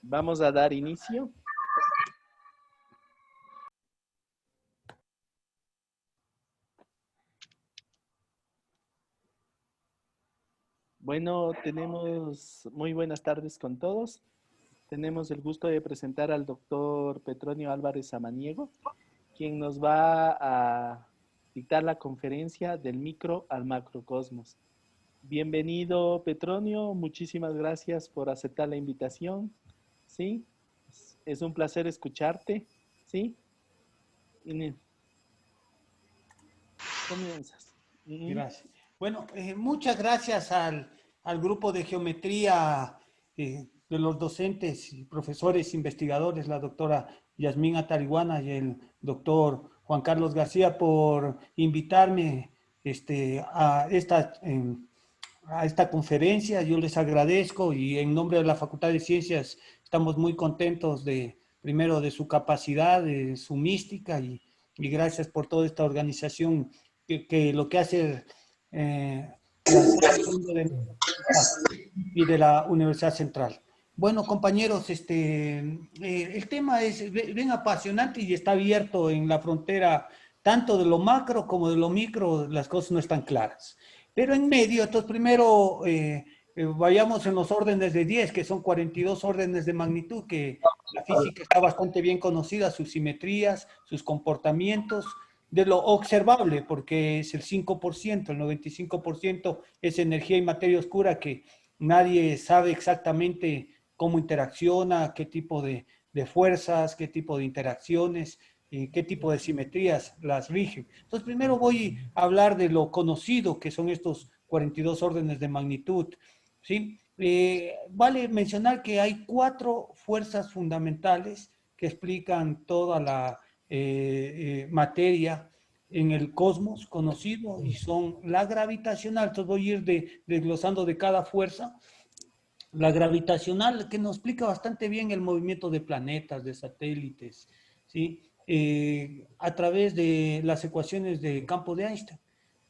Vamos a dar inicio. Bueno, tenemos muy buenas tardes con todos. Tenemos el gusto de presentar al doctor Petronio Álvarez Samaniego, quien nos va a dictar la conferencia del micro al macrocosmos. Bienvenido, Petronio. Muchísimas gracias por aceptar la invitación. ¿Sí? Es un placer escucharte. ¿Sí? Comienzas. Gracias. Bueno, muchas gracias al grupo de geometría de los docentes, profesores, investigadores, la doctora Yasmín Atariguana y el doctor Juan Carlos García por invitarme a esta conferencia. Yo les agradezco y en nombre de la Facultad de Ciencias estamos muy contentos primero de su capacidad, de su mística y gracias por toda esta organización que lo que hace y de la Universidad Central. Bueno, compañeros, el tema es bien apasionante y está abierto en la frontera tanto de lo macro como de lo micro, las cosas no están claras. Pero en medio, entonces primero vayamos en los órdenes de 10, que son 42 órdenes de magnitud, que la física está bastante bien conocida, sus simetrías, sus comportamientos, de lo observable, porque es el 5%, el 95% es energía y materia oscura que nadie sabe exactamente cómo interacciona, qué tipo de fuerzas, qué tipo de interacciones, qué tipo de simetrías las rigen. Entonces, primero voy a hablar de lo conocido, que son estos 42 órdenes de magnitud, ¿sí? Vale mencionar que hay 4 fuerzas fundamentales que explican toda la materia en el cosmos conocido y son la gravitacional. Entonces voy a ir desglosando de cada fuerza. La gravitacional, que nos explica bastante bien el movimiento de planetas, de satélites, ¿sí? A través de las ecuaciones de campo de Einstein,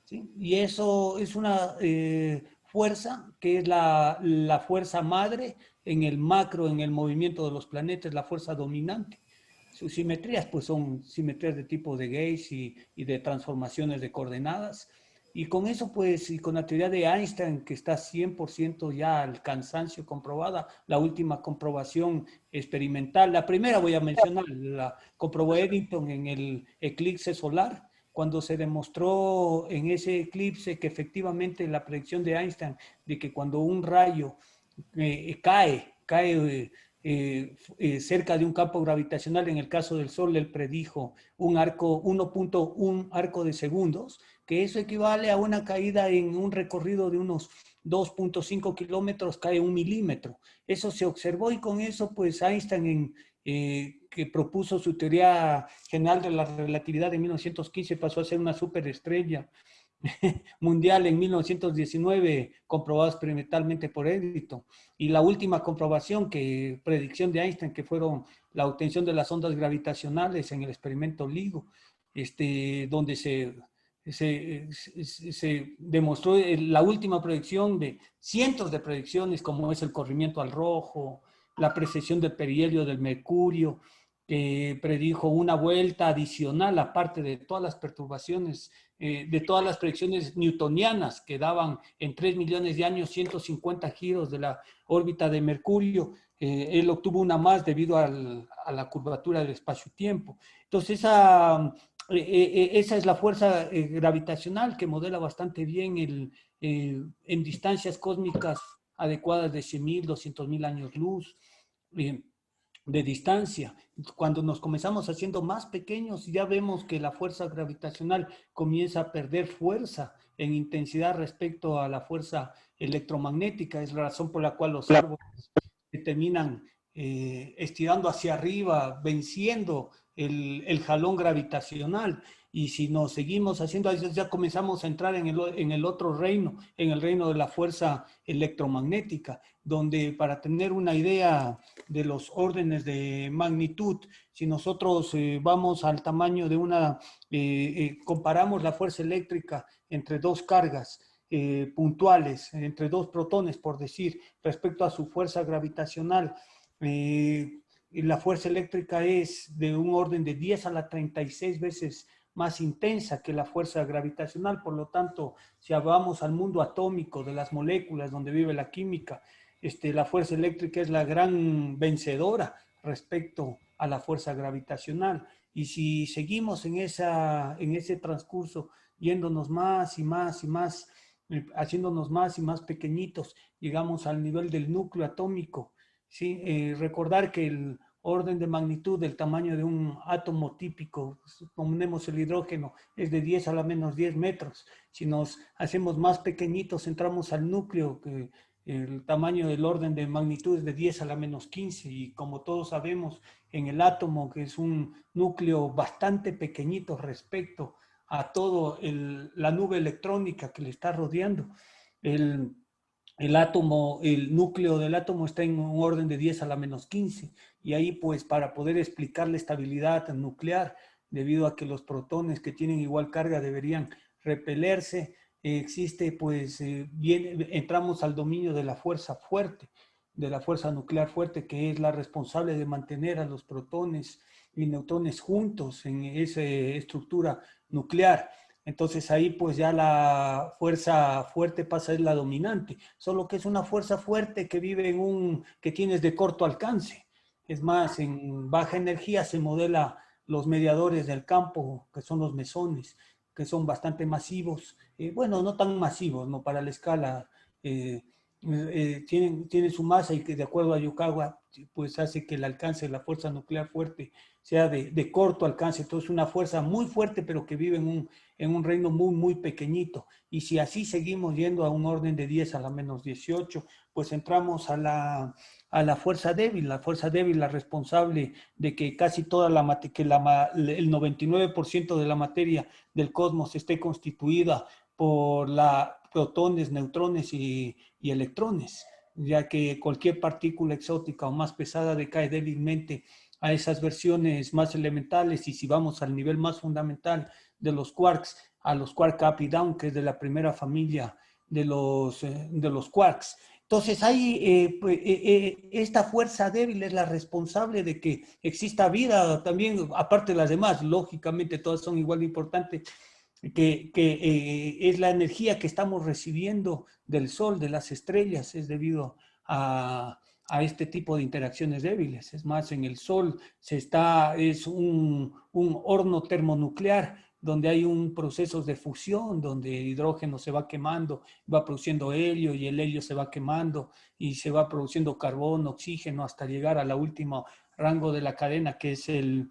¿sí? Y eso es una fuerza que es la fuerza madre en el macro, en el movimiento de los planetas, la fuerza dominante. Sus simetrías pues son simetrías de tipo de Gauss y de transformaciones de coordenadas. Y con eso, pues, y con la teoría de Einstein, que está 100% ya al cansancio comprobada, la última comprobación experimental, la primera voy a mencionar, la comprobó Eddington en el eclipse solar, cuando se demostró en ese eclipse que efectivamente la predicción de Einstein de que cuando un rayo cae cerca de un campo gravitacional, en el caso del Sol, él predijo un arco, 1.1 arco de segundos, que eso equivale a una caída en un recorrido de unos 2.5 kilómetros, cae 1 milímetro. Eso se observó y con eso, pues Einstein, que propuso su teoría general de la relatividad en 1915, pasó a ser una superestrella mundial en 1919, comprobado experimentalmente por Eddington. Y la última comprobación, predicción de Einstein, que fueron la obtención de las ondas gravitacionales en el experimento LIGO, donde se demostró la última predicción de cientos de predicciones, como es el corrimiento al rojo, la precesión del perihelio del mercurio, que predijo una vuelta adicional, aparte de todas las perturbaciones, de todas las predicciones newtonianas que daban en 3 millones de años 150 giros de la órbita de Mercurio. Él obtuvo una más debido a la curvatura del espacio-tiempo. Entonces, esa es la fuerza gravitacional que modela bastante bien en distancias cósmicas adecuadas de 100.000, 200.000 años luz de distancia. Cuando nos comenzamos haciendo más pequeños, ya vemos que la fuerza gravitacional comienza a perder fuerza en intensidad respecto a la fuerza electromagnética. Es la razón por la cual los árboles se terminan estirando hacia arriba, venciendo el jalón gravitacional. Y si nos seguimos haciendo, ya comenzamos a entrar en el otro reino, en el reino de la fuerza electromagnética, donde para tener una idea de los órdenes de magnitud, si nosotros vamos al tamaño de comparamos la fuerza eléctrica entre dos cargas puntuales, entre dos protones, por decir, respecto a su fuerza gravitacional, y la fuerza eléctrica es de un orden de 10 a la 36 veces más intensa que la fuerza gravitacional. Por lo tanto, si vamos al mundo atómico de las moléculas donde vive la química, la fuerza eléctrica es la gran vencedora respecto a la fuerza gravitacional. Y si seguimos en ese transcurso, yéndonos más y más y más, haciéndonos más y más pequeñitos, llegamos al nivel del núcleo atómico. ¿Sí? Recordar que el orden de magnitud del tamaño de un átomo típico, ponemos el hidrógeno, es de 10 a la menos 10 metros. Si nos hacemos más pequeñitos, entramos al núcleo, que el tamaño del orden de magnitud es de 10 a la menos 15, y como todos sabemos, en el átomo, que es un núcleo bastante pequeñito respecto a toda la nube electrónica que le está rodeando, el átomo, el núcleo del átomo está en un orden de 10 a la menos 15, y ahí pues para poder explicar la estabilidad nuclear, debido a que los protones que tienen igual carga deberían repelerse, existe pues, entramos al dominio de la fuerza fuerte, de la fuerza nuclear fuerte, que es la responsable de mantener a los protones y neutrones juntos en esa estructura nuclear. Entonces ahí pues ya la fuerza fuerte pasa a ser la dominante, solo que es una fuerza fuerte que vive que tienes de corto alcance. Es más, en baja energía se modela los mediadores del campo, que son los mesones, que son bastante masivos, bueno, no tan masivos, no para la escala, tienen su masa, y que de acuerdo a Yukawa, pues hace que el alcance de la fuerza nuclear fuerte sea de corto alcance. Entonces una fuerza muy fuerte, pero que vive en un reino muy, muy pequeñito. Y si así seguimos yendo a un orden de 10 a la menos 18, pues entramos a la fuerza débil. La fuerza débil, la responsable de que casi toda el 99% de la materia del cosmos esté constituida por protones, neutrones y electrones, ya que cualquier partícula exótica o más pesada decae débilmente a esas versiones más elementales. Y si vamos al nivel más fundamental de los quarks, a los quark up y down, que es de la primera familia de los quarks. Entonces, esta fuerza débil es la responsable de que exista vida también, aparte de las demás. Lógicamente, todas son igual de importantes, que es la energía que estamos recibiendo del Sol, de las estrellas, es debido a este tipo de interacciones débiles. Es más, en el Sol es un horno termonuclear, donde hay un proceso de fusión, donde el hidrógeno se va quemando, va produciendo helio, y el helio se va quemando y se va produciendo carbón, oxígeno, hasta llegar a la última rango de la cadena, que es el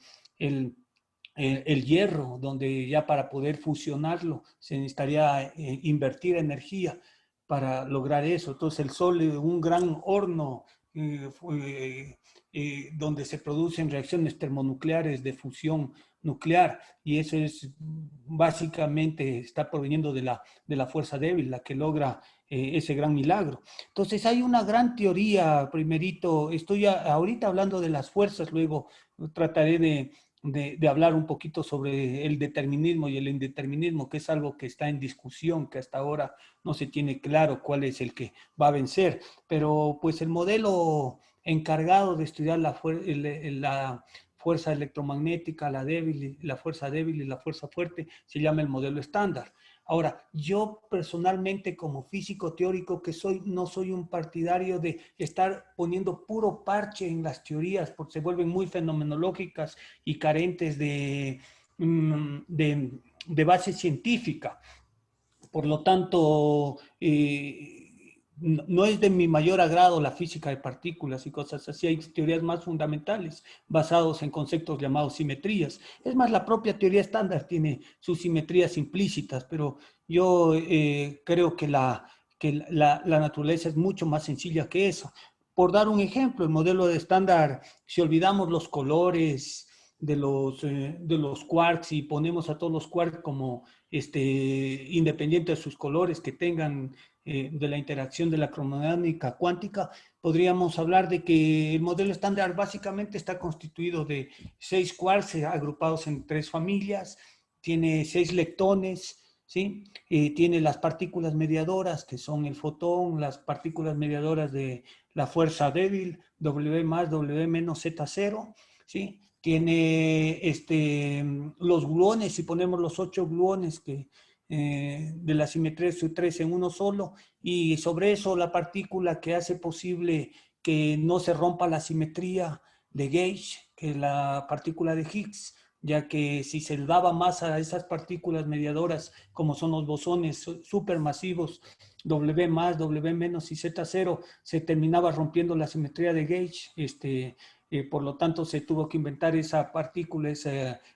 hierro, donde ya para poder fusionarlo se necesitaría invertir energía para lograr eso. Entonces el Sol es un gran horno donde se producen reacciones termonucleares de fusión nuclear, y eso es básicamente, está proveniendo de la fuerza débil, la que logra ese gran milagro. Entonces hay una gran teoría. Primerito, estoy ahorita hablando de las fuerzas, luego trataré de hablar un poquito sobre el determinismo y el indeterminismo, que es algo que está en discusión, que hasta ahora no se tiene claro cuál es el que va a vencer. Pero pues el modelo encargado de estudiar la fuerza electromagnética, la fuerza débil y la fuerza fuerte, se llama el modelo estándar. Ahora, yo personalmente, como físico teórico que soy, no soy un partidario de estar poniendo puro parche en las teorías, porque se vuelven muy fenomenológicas y carentes de base científica. Por lo tanto, no es de mi mayor agrado la física de partículas y cosas así. Hay teorías más fundamentales basadas en conceptos llamados simetrías. Es más, la propia teoría estándar tiene sus simetrías implícitas, pero yo creo que la naturaleza es mucho más sencilla que eso. Por dar un ejemplo, el modelo de estándar, si olvidamos los colores de los quarks y ponemos a todos los quarks como independientes de sus colores, que tengan de la interacción de la cromodinámica cuántica, podríamos hablar de que el modelo estándar básicamente está constituido de 6 quarks agrupados en 3 familias, tiene 6 leptones, ¿sí? Tiene las partículas mediadoras, que son el fotón, las partículas mediadoras de la fuerza débil, W más W menos Z0, ¿sí? Tiene los gluones, si ponemos los 8 gluones de la simetría de SU3 en uno solo, y sobre eso la partícula que hace posible que no se rompa la simetría de Gauge, que es la partícula de Higgs, ya que si se daba masa a esas partículas mediadoras, como son los bosones supermasivos, W más, W menos y Z0, se terminaba rompiendo la simetría de Gauge. Por lo tanto, se tuvo que inventar esa partícula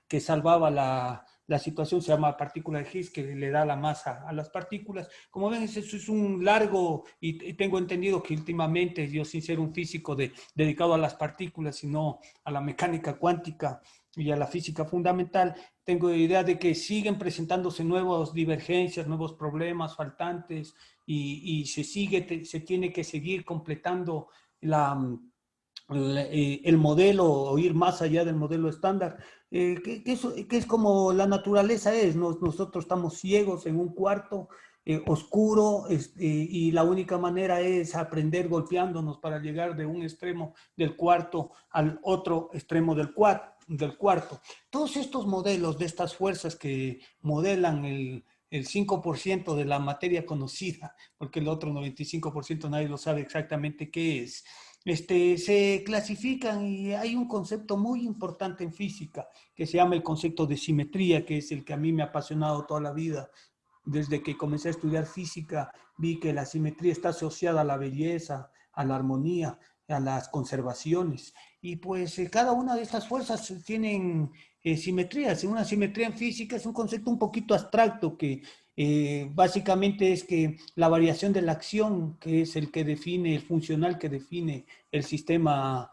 que salvaba la situación, se llama partícula de Higgs, que le da la masa a las partículas. Como ven, eso es un largo, y tengo entendido que últimamente, yo sin ser un físico dedicado a las partículas, sino a la mecánica cuántica y a la física fundamental, tengo idea de que siguen presentándose nuevas divergencias, nuevos problemas faltantes, y se tiene que seguir completando el modelo o ir más allá del modelo estándar, que es como la naturaleza es. Nosotros estamos ciegos en un cuarto oscuro, y la única manera es aprender golpeándonos para llegar de un extremo del cuarto al otro extremo del cuarto. Todos estos modelos de estas fuerzas que modelan el 5% de la materia conocida, porque el otro 95% nadie lo sabe exactamente qué es, se clasifican, y hay un concepto muy importante en física que se llama el concepto de simetría, que es el que a mí me ha apasionado toda la vida. Desde que comencé a estudiar física, vi que la simetría está asociada a la belleza, a la armonía, a las conservaciones. Y pues cada una de estas fuerzas tienen simetrías. Una simetría en física es un concepto un poquito abstracto que básicamente es que la variación de la acción, que es el que define, el funcional que define el sistema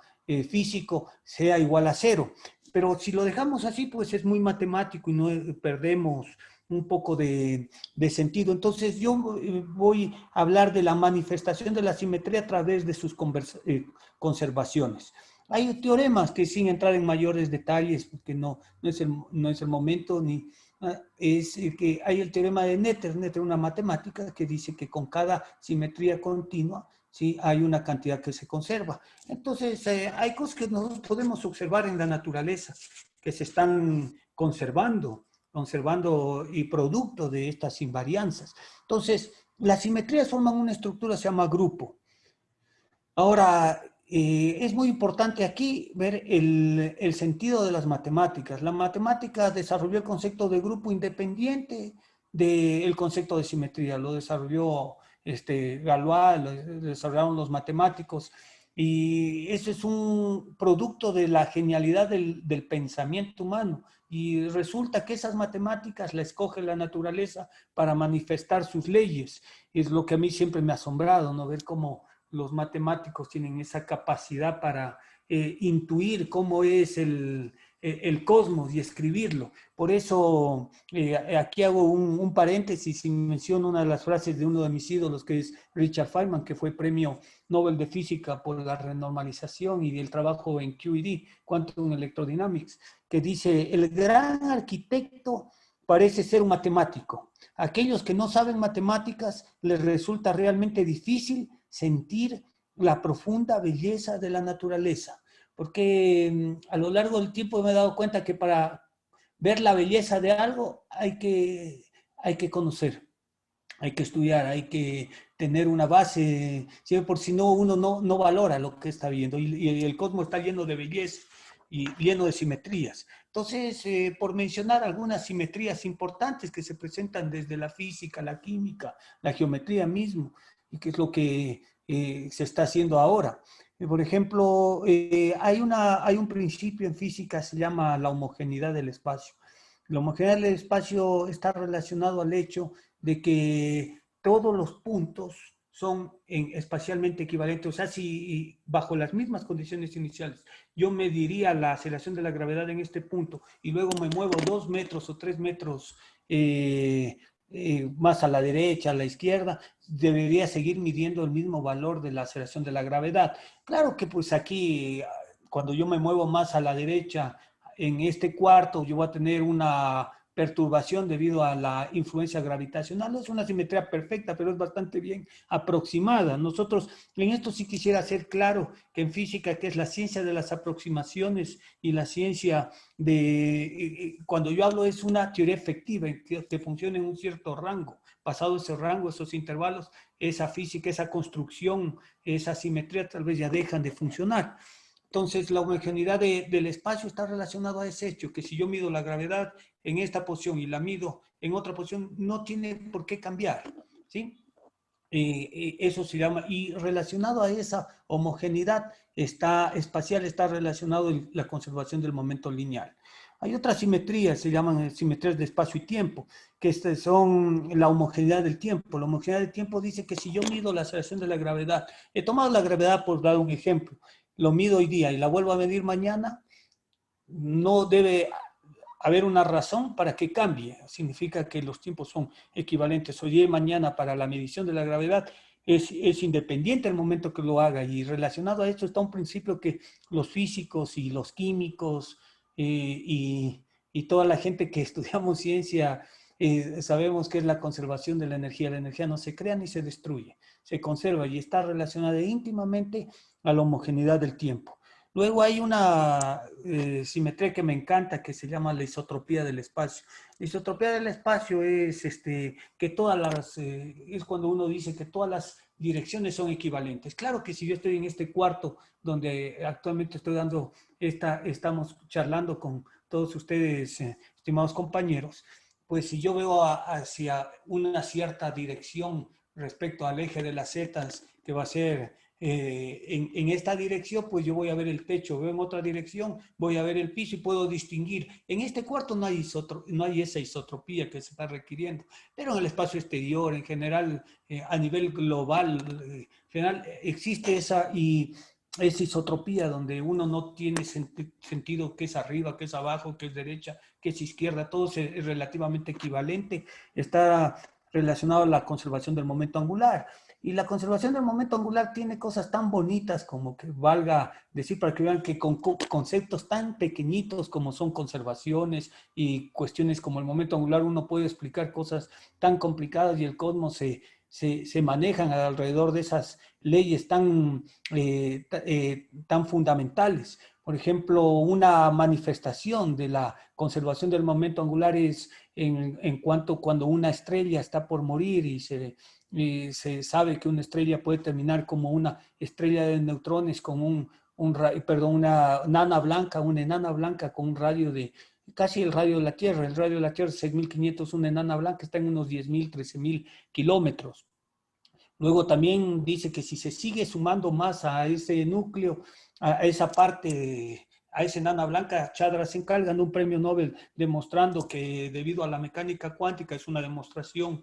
físico, sea igual a cero. Pero si lo dejamos así, pues es muy matemático y no perdemos un poco de sentido. Entonces yo voy a hablar de la manifestación de la simetría a través de sus conservaciones. Hay teoremas que, sin entrar en mayores detalles, porque no es el momento, es que hay el teorema de Noether, una matemática que dice que con cada simetría continua, ¿sí?, hay una cantidad que se conserva. Entonces, hay cosas que nosotros podemos observar en la naturaleza que se están conservando y producto de estas invarianzas. Entonces, las simetrías forman una estructura que se llama grupo. Ahora, es muy importante aquí ver el sentido de las matemáticas. La matemática desarrolló el concepto de grupo independiente del concepto de simetría. Lo desarrolló Galois, lo desarrollaron los matemáticos. Y eso es un producto de la genialidad del pensamiento humano. Y resulta que esas matemáticas la escoge la naturaleza para manifestar sus leyes. Es lo que a mí siempre me ha asombrado, ¿no? Ver cómo los matemáticos tienen esa capacidad para intuir cómo es el cosmos y escribirlo. Por eso aquí hago un paréntesis y menciono una de las frases de uno de mis ídolos, que es Richard Feynman, que fue premio Nobel de Física por la renormalización y el trabajo en QED, Quantum Electrodynamics, que dice: el gran arquitecto parece ser un matemático. Aquellos que no saben matemáticas les resulta realmente difícil sentir la profunda belleza de la naturaleza, porque a lo largo del tiempo me he dado cuenta que para ver la belleza de algo hay que conocer, hay que estudiar, hay que tener una base, ¿sí? Por si no, uno no valora lo que está viendo, y el cosmos está lleno de belleza y lleno de simetrías. Entonces, por mencionar algunas simetrías importantes que se presentan desde la física, la química, la geometría mismo, y que es lo que se está haciendo ahora. Por ejemplo, hay un principio en física, se llama la homogeneidad del espacio. La homogeneidad del espacio está relacionado al hecho de que todos los puntos son espacialmente equivalentes. O sea, si bajo las mismas condiciones iniciales yo mediría la aceleración de la gravedad en este punto y luego me muevo 2 metros o 3 metros más a la derecha, a la izquierda, debería seguir midiendo el mismo valor de la aceleración de la gravedad. Claro que pues aquí, cuando yo me muevo más a la derecha, en este cuarto, yo voy a tener una perturbación debido a la influencia gravitacional. No es una simetría perfecta, pero es bastante bien aproximada. Nosotros en esto sí quisiera ser claro que en física, que es la ciencia de las aproximaciones y la ciencia de, cuando yo hablo es una teoría efectiva que funciona en un cierto rango. Pasado ese rango, esos intervalos, esa física, esa construcción, esa simetría tal vez ya dejan de funcionar. Entonces, la homogeneidad del espacio está relacionado a ese hecho, que si yo mido la gravedad en esta posición y la mido en otra posición, no tiene por qué cambiar, ¿sí? Eso se llama, y relacionado a esa homogeneidad espacial está relacionado la conservación del momento lineal. Hay otras simetrías, se llaman simetrías de espacio y tiempo, que son la homogeneidad del tiempo. La homogeneidad del tiempo dice que si yo mido la aceleración de la gravedad, he tomado la gravedad por dar un ejemplo, lo mido hoy día y la vuelvo a medir mañana, no debe haber una razón para que cambie. Significa que los tiempos son equivalentes. Hoy y mañana para la medición de la gravedad es independiente el momento que lo haga. Y relacionado a esto está un principio que los físicos y los químicos y toda la gente que estudiamos ciencia sabemos que es la conservación de la energía. La energía no se crea ni se destruye, se conserva y está relacionada íntimamente a la homogeneidad del tiempo. Luego hay una simetría que me encanta que se llama la isotropía del espacio. La isotropía del espacio es que todas las, es cuando uno dice que todas las direcciones son equivalentes. Claro que si yo estoy en este cuarto donde actualmente estoy dando, estamos charlando con todos ustedes, estimados compañeros, pues si yo veo hacia una cierta dirección respecto al eje de las zetas, que va a ser en esta dirección, pues yo voy a ver el techo, veo en otra dirección, voy a ver el piso y puedo distinguir. En este cuarto no hay esa isotropía que se está requiriendo, pero en el espacio exterior, en general, a nivel global, en general, existe esa isotropía donde uno no tiene sentido que es arriba, que es abajo, que es derecha, que es izquierda, todo es relativamente equivalente, está relacionado a la conservación del momento angular. Y la conservación del momento angular tiene cosas tan bonitas como que valga decir para que vean que con conceptos tan pequeñitos como son conservaciones y cuestiones como el momento angular uno puede explicar cosas tan complicadas y el cosmos se manejan alrededor de esas leyes tan fundamentales. Por ejemplo, una manifestación de la conservación del momento angular es en cuanto cuando una estrella está por morir y se sabe que una estrella puede terminar como una estrella de neutrones con una enana blanca con un radio de casi el radio de la Tierra. El radio de la Tierra es 6.500, una enana blanca está en unos 10.000, 13.000 kilómetros. Luego también dice que si se sigue sumando más a ese núcleo, a esa parte, a esa enana blanca, Chandra se encarga de un premio Nobel demostrando que debido a la mecánica cuántica, es una demostración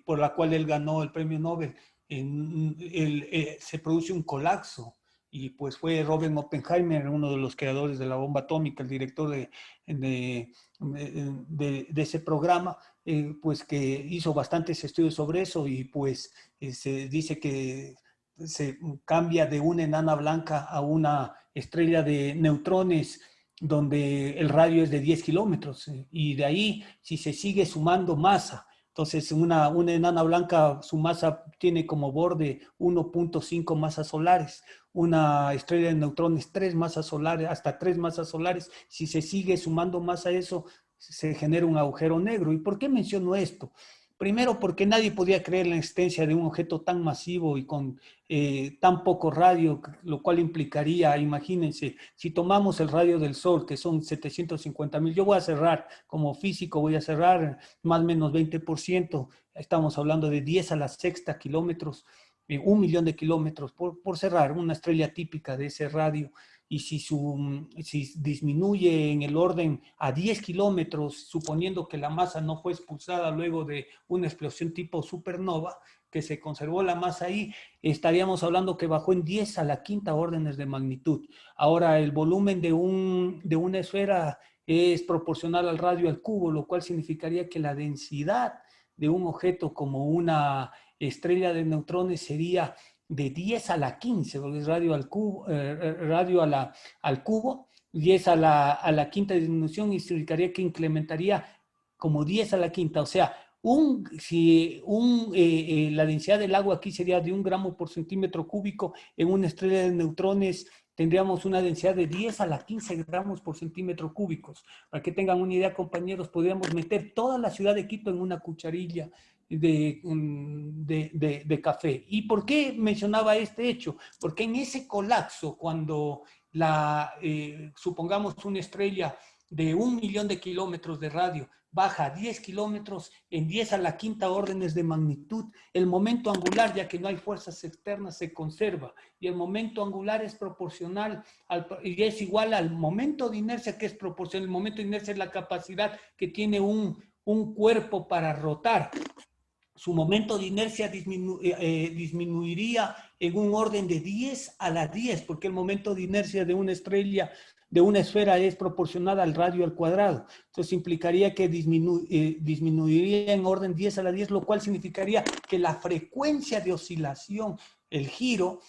por la cual él ganó el premio Nobel, se produce un colapso. Y pues fue Robert Oppenheimer, uno de los creadores de la bomba atómica, el director de ese programa, pues que hizo bastantes estudios sobre eso y pues se dice que se cambia de una enana blanca a una estrella de neutrones donde el radio es de 10 kilómetros y de ahí si se sigue sumando masa, entonces una enana blanca su masa tiene como borde 1.5 masas solares, una estrella de neutrones 3 masas solares, hasta 3 masas solares, si se sigue sumando más a eso se genera un agujero negro. ¿Y por qué menciono esto? Primero, porque nadie podía creer la existencia de un objeto tan masivo y con tan poco radio, lo cual implicaría, imagínense, si tomamos el radio del Sol, que son 750.000, yo voy a cerrar, como físico voy a cerrar más o menos 20%, estamos hablando de 10 a la sexta kilómetros, 1.000.000 de kilómetros, por cerrar, una estrella típica de ese radio, y si disminuye en el orden a 10 kilómetros, suponiendo que la masa no fue expulsada luego de una explosión tipo supernova, que se conservó la masa ahí, estaríamos hablando que bajó en 10 a la quinta órdenes de magnitud. Ahora, el volumen de una esfera es proporcional al radio al cubo, lo cual significaría que la densidad de un objeto como una estrella de neutrones sería de 10 a la 15, porque es radio al cubo, 10 a la quinta disminución, y significaría que incrementaría como 10 a la quinta. O sea, la densidad del agua aquí sería de 1 gramo por centímetro cúbico, en una estrella de neutrones tendríamos una densidad de 10 a la 15 gramos por centímetro cúbicos. Para que tengan una idea, compañeros, podríamos meter toda la ciudad de Quito en una cucharilla de café. ¿Y por qué mencionaba este hecho? Porque en ese colapso, cuando supongamos una estrella de 1 millón de kilómetros de radio baja 10 kilómetros, en 10 a la quinta órdenes de magnitud, el momento angular, ya que no hay fuerzas externas, se conserva, y el momento angular es proporcional y es igual al momento de inercia, que es proporcional. El momento de inercia es la capacidad que tiene un cuerpo para rotar. Su momento de inercia disminuiría en un orden de 10 a la 10, porque el momento de inercia de una estrella, de una esfera, es proporcional al radio al cuadrado. Entonces implicaría que disminuiría en orden 10 a la 10, lo cual significaría que la frecuencia de oscilación, el giro,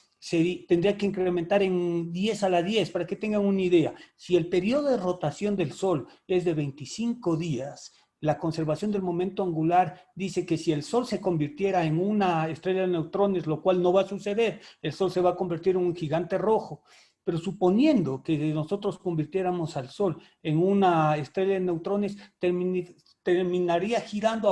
tendría que incrementar en 10 a la 10, para que tengan una idea. Si el periodo de rotación del Sol es de 25 días, la conservación del momento angular dice que si el Sol se convirtiera en una estrella de neutrones, lo cual no va a suceder, el Sol se va a convertir en un gigante rojo. Pero suponiendo que nosotros convirtiéramos al Sol en una estrella de neutrones, terminaría girando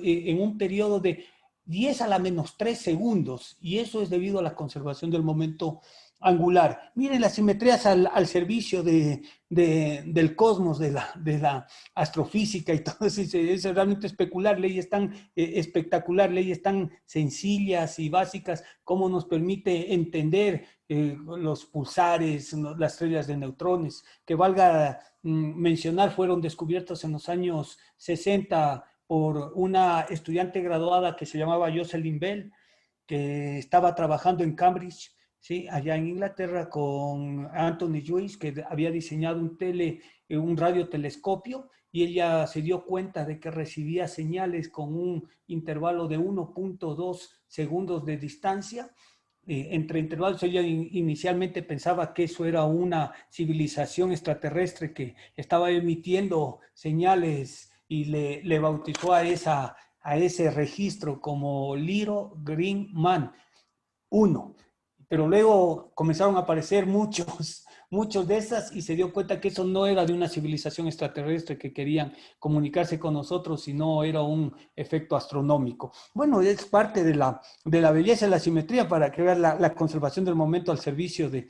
en un periodo de 10 a la menos 3 segundos, y eso es debido a la conservación del momento angular. Miren las simetrías al servicio del cosmos, de la astrofísica y todo eso. Es realmente especular, leyes tan espectacular, leyes tan sencillas y básicas, como nos permite entender los pulsares, las estrellas de neutrones, que valga mencionar, fueron descubiertos en los años 60 por una estudiante graduada que se llamaba Jocelyn Bell, que estaba trabajando en Cambridge, ¿sí?, allá en Inglaterra, con Anthony Lewis, que había diseñado un radiotelescopio, y ella se dio cuenta de que recibía señales con un intervalo de 1.2 segundos de distancia. Entre intervalos, ella inicialmente pensaba que eso era una civilización extraterrestre que estaba emitiendo señales, y le bautizó a ese registro como Little Green Man 1. Pero luego comenzaron a aparecer muchos de esas, y se dio cuenta que eso no era de una civilización extraterrestre que querían comunicarse con nosotros, sino era un efecto astronómico. Bueno, es parte de la belleza de la simetría, para que vean la conservación del momento al servicio de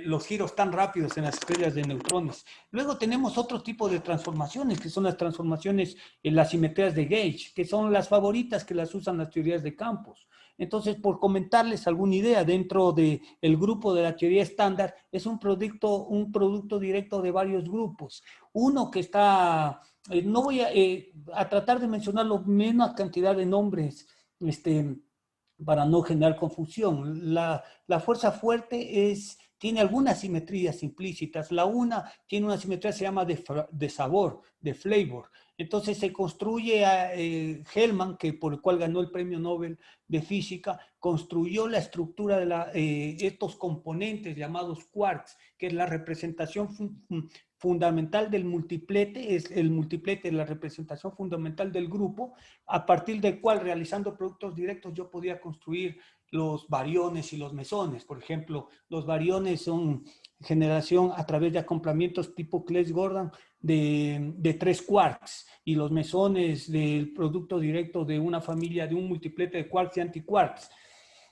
los giros tan rápidos en las estrellas de neutrones. Luego tenemos otro tipo de transformaciones, que son las transformaciones en las simetrías de Gauge, que son las favoritas que las usan las teorías de campos. Entonces, por comentarles alguna idea, dentro del grupo de la teoría estándar, es un producto directo de varios grupos. Uno que está, no voy a tratar de mencionar la menos cantidad de nombres, para no generar confusión. La fuerza fuerte tiene algunas simetrías implícitas. La una tiene una simetría que se llama de sabor, de flavor. Entonces se construye Hellman, por el cual ganó el premio Nobel de Física, construyó la estructura de estos componentes llamados quarks, que es la representación fundamental del multiplete. Es el multiplete, la representación fundamental del grupo, a partir del cual, realizando productos directos, yo podía construir los bariones y los mesones. Por ejemplo, los bariones son generación a través de acoplamientos tipo Clebsch-Gordan de 3 quarks, y los mesones del producto directo de una familia de un multiplete de quarks y antiquarks.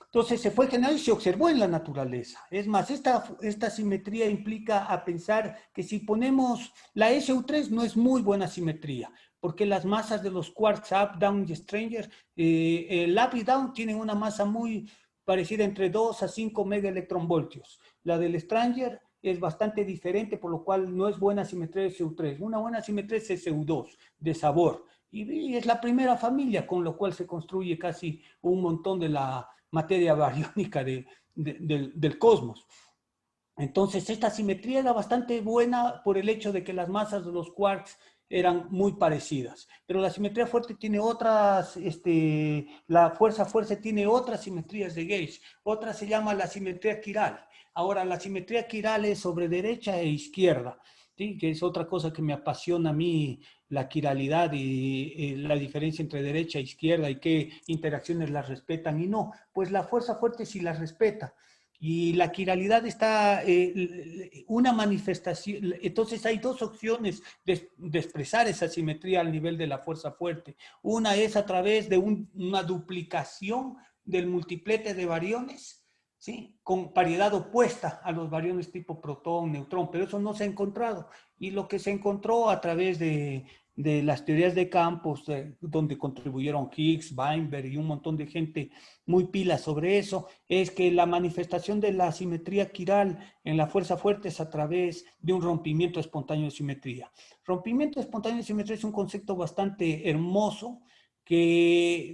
Entonces se fue generando y se observó en la naturaleza. Es más, esta simetría implica a pensar que si ponemos la SU3, no es muy buena simetría, porque las masas de los quarks up, down y stranger, el up y down tienen una masa muy parecida, entre 2 a 5 megaelectronvoltios. La del stranger es bastante diferente, por lo cual no es buena simetría de SU3. Una buena simetría es SU2, de sabor. Y es la primera familia, con lo cual se construye casi un montón de la materia bariónica del cosmos. Entonces, esta simetría era bastante buena por el hecho de que las masas de los quarks eran muy parecidas. Pero la simetría fuerte tiene otras, la fuerza fuerte tiene otras simetrías de Gauge. Otra se llama la simetría quiral. Ahora, la simetría quiral es sobre derecha e izquierda, ¿sí? Que es otra cosa que me apasiona a mí, la quiralidad y la diferencia entre derecha e izquierda y qué interacciones las respetan y no. Pues la fuerza fuerte sí las respeta. Y la quiralidad está una manifestación. Entonces hay dos opciones de expresar esa simetría al nivel de la fuerza fuerte. Una es a través de una duplicación del multiplete de bariones, ¿sí? Con paridad opuesta a los bariones tipo protón, neutrón, pero eso no se ha encontrado. Y lo que se encontró a través de las teorías de campos, donde contribuyeron Higgs, Weinberg y un montón de gente muy pila sobre eso, es que la manifestación de la simetría quiral en la fuerza fuerte es a través de un rompimiento espontáneo de simetría. Rompimiento espontáneo de simetría es un concepto bastante hermoso,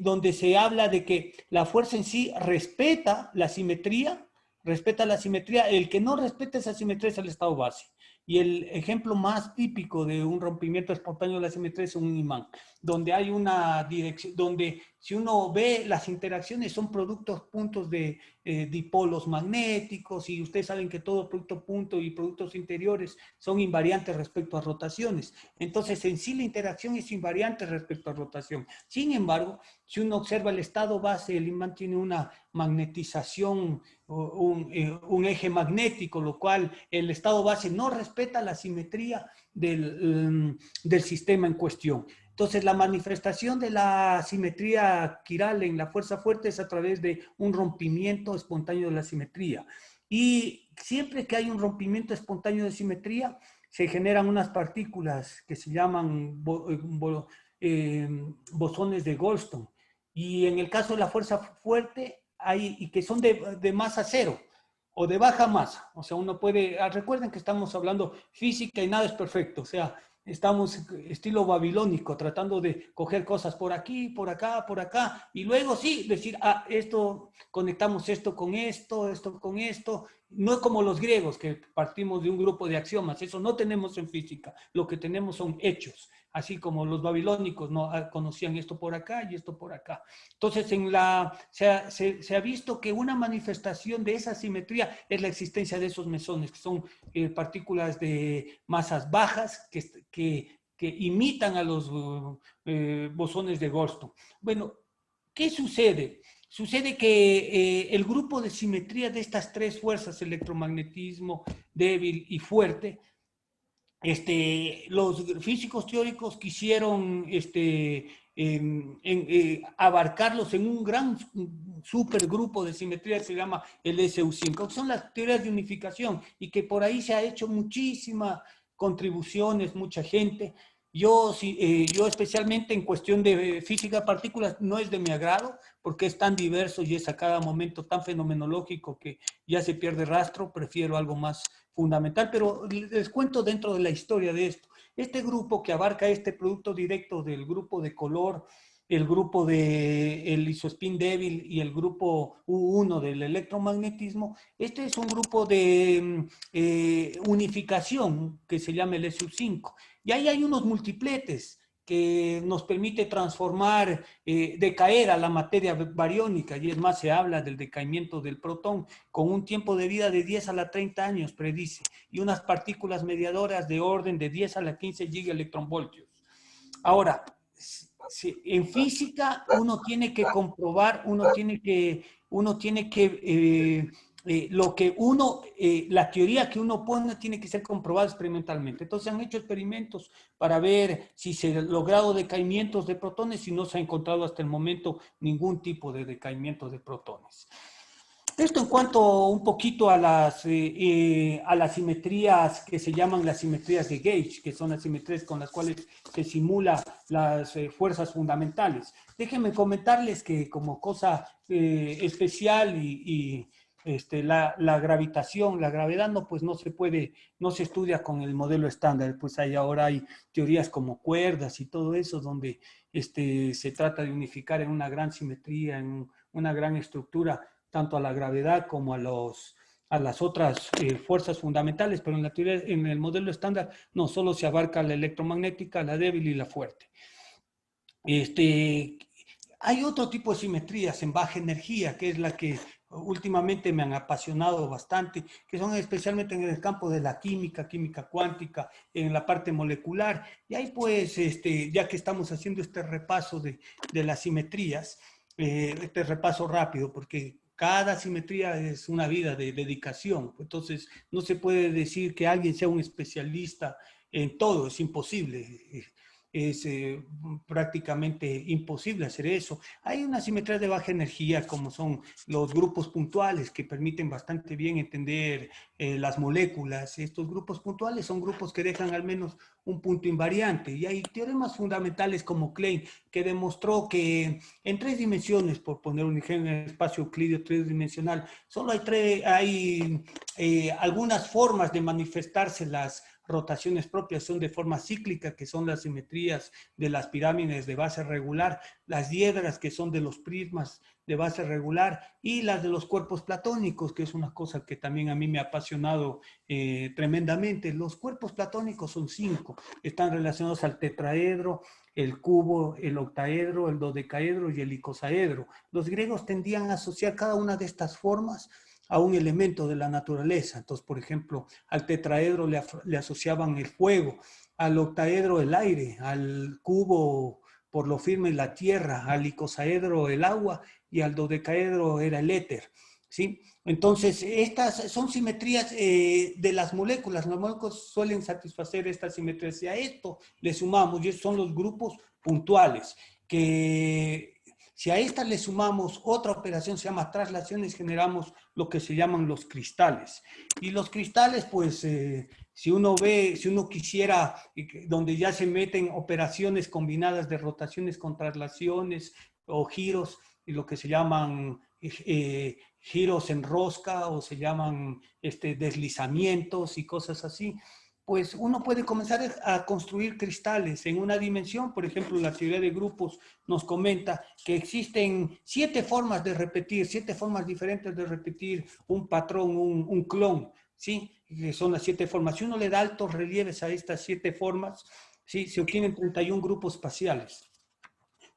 donde se habla de que la fuerza en sí respeta la simetría, el que no respeta esa simetría es el estado base. Y el ejemplo más típico de un rompimiento espontáneo de la simetría es un imán, donde hay una dirección, donde si uno ve las interacciones son productos puntos de dipolos magnéticos, y ustedes saben que todo producto punto y productos interiores son invariantes respecto a rotaciones. Entonces, en sí la interacción es invariante respecto a rotación. Sin embargo, si uno observa el estado base, el imán tiene una magnetización, un eje magnético, lo cual el estado base no respeta la simetría del sistema en cuestión. Entonces, la manifestación de la simetría quiral en la fuerza fuerte es a través de un rompimiento espontáneo de la simetría. Y siempre que hay un rompimiento espontáneo de simetría, se generan unas partículas que se llaman bosones de Goldstone. Y en el caso de la fuerza fuerte, y que son de masa cero o de baja masa. O sea, uno puede, recuerden que estamos hablando física y nada es perfecto. O sea, estamos estilo babilónico, tratando de coger cosas por aquí, por acá, y luego sí, decir, esto, conectamos esto con esto, esto con esto. No es como los griegos, que partimos de un grupo de axiomas. Eso no tenemos en física. Lo que tenemos son hechos. Así como los babilónicos no conocían esto por acá y esto por acá. Entonces, se ha visto que una manifestación de esa simetría es la existencia de esos mesones, que son partículas de masas bajas que imitan a los bosones de Goldstone. Bueno, ¿qué sucede? Sucede que el grupo de simetría de estas tres fuerzas, electromagnetismo, débil y fuerte, los físicos teóricos quisieron abarcarlos en un gran supergrupo de simetría que se llama el SU5, que son las teorías de unificación, y que por ahí se ha hecho muchísimas contribuciones, mucha gente. Yo especialmente en cuestión de física de partículas no es de mi agrado, porque es tan diverso y es a cada momento tan fenomenológico que ya se pierde rastro. Prefiero algo más fundamental, pero les cuento dentro de la historia de esto. Este grupo que abarca este producto directo del grupo de color, el grupo del isospin débil y el grupo U1 del electromagnetismo, este es un grupo de unificación que se llama el SU5. Y ahí hay unos multipletes que nos permite transformar, decaer a la materia bariónica, y es más, se habla del decaimiento del protón con un tiempo de vida de 10 a la 30 años, predice, y unas partículas mediadoras de orden de 10 a la 15 gigaelectronvoltios. Ahora, en física uno tiene que comprobar, la teoría que uno pone tiene que ser comprobada experimentalmente. Entonces han hecho experimentos para ver si se ha logrado decaimientos de protones, y no se ha encontrado hasta el momento ningún tipo de decaimiento de protones. Esto en cuanto un poquito a las simetrías que se llaman las simetrías de Gauge, que son las simetrías con las cuales se simula las fuerzas fundamentales. Déjenme comentarles que como cosa especial la gravitación, la gravedad no se estudia con el modelo estándar. Pues ahora hay teorías como cuerdas y todo eso, donde se trata de unificar en una gran simetría, en una gran estructura, tanto a la gravedad como a a las otras fuerzas fundamentales, pero en la teoría, en el modelo estándar, no, solo se abarca la electromagnética, la débil y la fuerte. Hay otro tipo de simetrías en baja energía, que es la que últimamente me han apasionado bastante, que son especialmente en el campo de la química, química cuántica, en la parte molecular. Y ahí pues, ya que estamos haciendo este repaso de las simetrías, este repaso rápido, porque cada simetría es una vida de dedicación. Entonces, no se puede decir que alguien sea un especialista en todo, es imposible. Es prácticamente imposible hacer eso. Hay una simetría de baja energía, como son los grupos puntuales, que permiten bastante bien entender las moléculas. Estos grupos puntuales son grupos que dejan al menos un punto invariante. Y hay teoremas fundamentales como Klein, que demostró que en 3 dimensiones, por poner un ejemplo, en el espacio euclídeo tridimensional, solo hay algunas formas de manifestarse las rotaciones propias, son de forma cíclica, que son las simetrías de las pirámides de base regular, las diedras, que son de los prismas de base regular, y las de los cuerpos platónicos, que es una cosa que también a mí me ha apasionado tremendamente. Los cuerpos platónicos son 5, están relacionados al tetraedro, el cubo, el octaedro, el dodecaedro y el icosaedro. Los griegos tendían a asociar cada una de estas formas a un elemento de la naturaleza. Entonces, por ejemplo, al tetraedro le asociaban el fuego, al octaedro el aire, al cubo por lo firme la tierra, al icosaedro el agua y al dodecaedro era el éter. ¿Sí? Entonces, estas son simetrías de las moléculas. Las moléculas suelen satisfacer estas simetrías. Y a esto le sumamos, y estos son los grupos puntuales, que si a estas le sumamos otra operación, se llama traslaciones, generamos lo que se llaman los cristales. Y los cristales, pues, si uno quisiera, donde ya se meten operaciones combinadas de rotaciones con traslaciones o giros, y lo que se llaman giros en rosca, o se llaman deslizamientos y cosas así, pues uno puede comenzar a construir cristales en una dimensión. Por ejemplo, la teoría de grupos nos comenta que existen 7 formas de repetir, 7 formas diferentes de repetir un patrón, un clon, ¿sí? Que son las 7 formas. Si uno le da altos relieves a estas 7 formas, ¿sí? Se obtienen 31 grupos espaciales.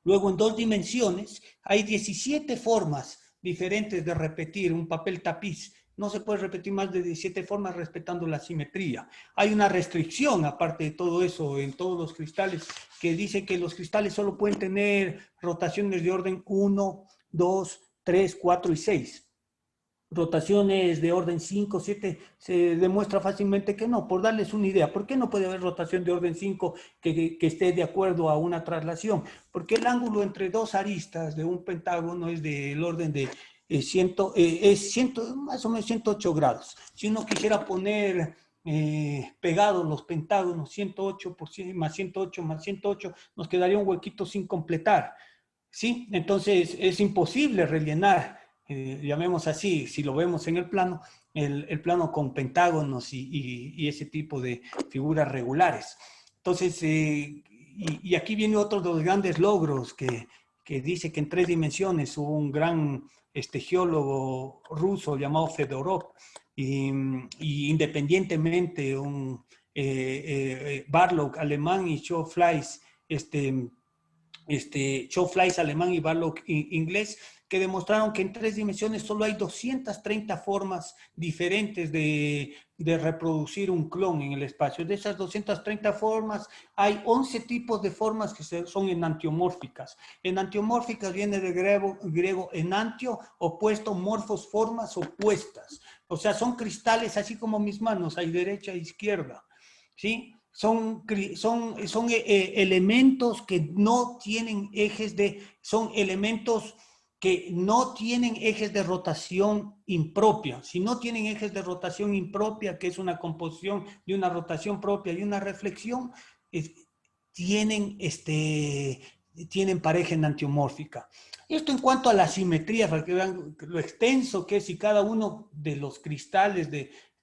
Luego, en 2 dimensiones, hay 17 formas diferentes de repetir un papel tapiz. No se puede repetir más de 17 formas respetando la simetría. Hay una restricción, aparte de todo eso, en todos los cristales, que dice que los cristales solo pueden tener rotaciones de orden 1, 2, 3, 4 y 6. Rotaciones de orden 5, 7, se demuestra fácilmente que no. Por darles una idea, ¿por qué no puede haber rotación de orden 5 que esté de acuerdo a una traslación? Porque el ángulo entre 2 aristas de un pentágono es del orden de más o menos 108 grados. Si uno quisiera poner pegados los pentágonos 108 por 100, más 108 más 108, nos quedaría un huequito sin completar, ¿sí? Entonces es imposible rellenar, llamemos así, si lo vemos en el plano, el plano con pentágonos y ese tipo de figuras regulares. Entonces, y aquí viene otro de los grandes logros que dice que en 3 dimensiones hubo un gran geólogo ruso llamado Fedorov, y independientemente Barlow alemán y Shaw Flies Shaw Flies alemán y Barlow inglés, que demostraron que en 3 dimensiones solo hay 230 formas diferentes de reproducir un clon en el espacio. De esas 230 formas, hay 11 tipos de formas que son enantiomórficas. Enantiomórficas viene de griego enantio, opuesto, morfos, formas opuestas. O sea, son cristales así como mis manos, hay derecha e izquierda, ¿sí? Son elementos que no tienen son elementos que no tienen ejes de rotación impropia. Si no tienen ejes de rotación impropia, que es una composición de una rotación propia y una reflexión, tienen pareja enantiomórfica. Esto en cuanto a la simetría, para que vean lo extenso que es, y cada uno de los cristales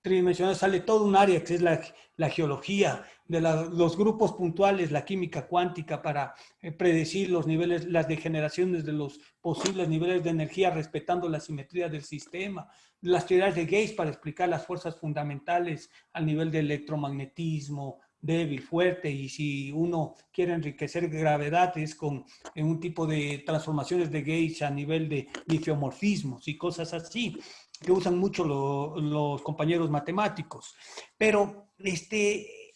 tridimensional, sale todo un área que es la geología, de los grupos puntuales, la química cuántica para predecir los niveles, las degeneraciones de los posibles niveles de energía respetando la simetría del sistema, las teorías de Gauss para explicar las fuerzas fundamentales al nivel de electromagnetismo, débil, fuerte, y si uno quiere enriquecer gravedad es con un tipo de transformaciones de Gauss a nivel de difeomorfismos y cosas así, que usan mucho los compañeros matemáticos. Pero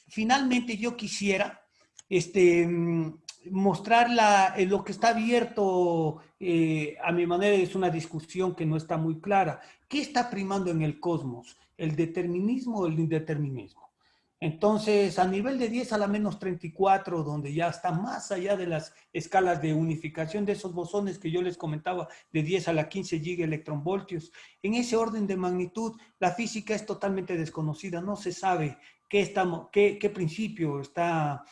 finalmente yo quisiera mostrar lo que está abierto, a mi manera es una discusión que no está muy clara. ¿Qué está primando en el cosmos? ¿El determinismo o el indeterminismo? Entonces, a nivel de 10 a la menos 34, donde ya está más allá de las escalas de unificación de esos bosones que yo les comentaba, de 10 a la 15 gigaelectronvoltios, en ese orden de magnitud, la física es totalmente desconocida, no se sabe qué principio está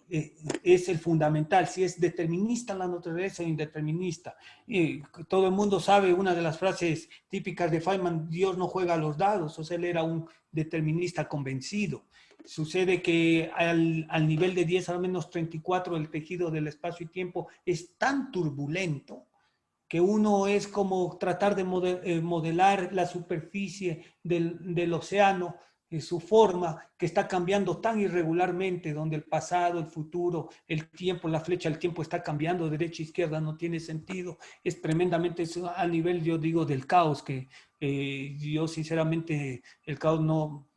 es el fundamental, si es determinista la naturaleza o indeterminista. Y todo el mundo sabe una de las frases típicas de Feynman: Dios no juega a los dados, o sea, él era un determinista convencido. Sucede que al nivel de 10 a la menos 34 el tejido del espacio y tiempo es tan turbulento que uno es como tratar de modelar la superficie del océano, su forma, que está cambiando tan irregularmente, donde el pasado, el futuro, el tiempo, la flecha del tiempo está cambiando derecha e izquierda, no tiene sentido. Es tremendamente a nivel, yo digo, del caos, que yo sinceramente el caos no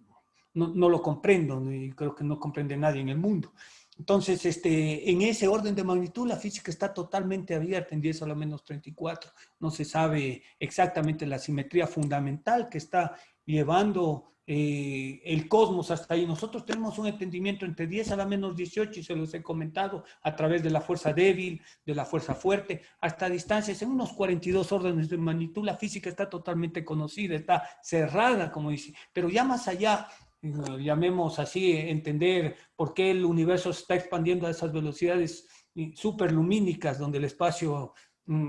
lo comprendo, y creo que no comprende nadie en el mundo. Entonces, en ese orden de magnitud, la física está totalmente abierta en 10 a la menos 34. No se sabe exactamente la simetría fundamental que está llevando el cosmos hasta ahí. Nosotros tenemos un entendimiento entre 10 a la menos 18, y se los he comentado, a través de la fuerza débil, de la fuerza fuerte, hasta distancias en unos 42 órdenes de magnitud. La física está totalmente conocida, está cerrada, como dice, pero ya más allá, llamemos así, entender por qué el universo se está expandiendo a esas velocidades superlumínicas, donde el espacio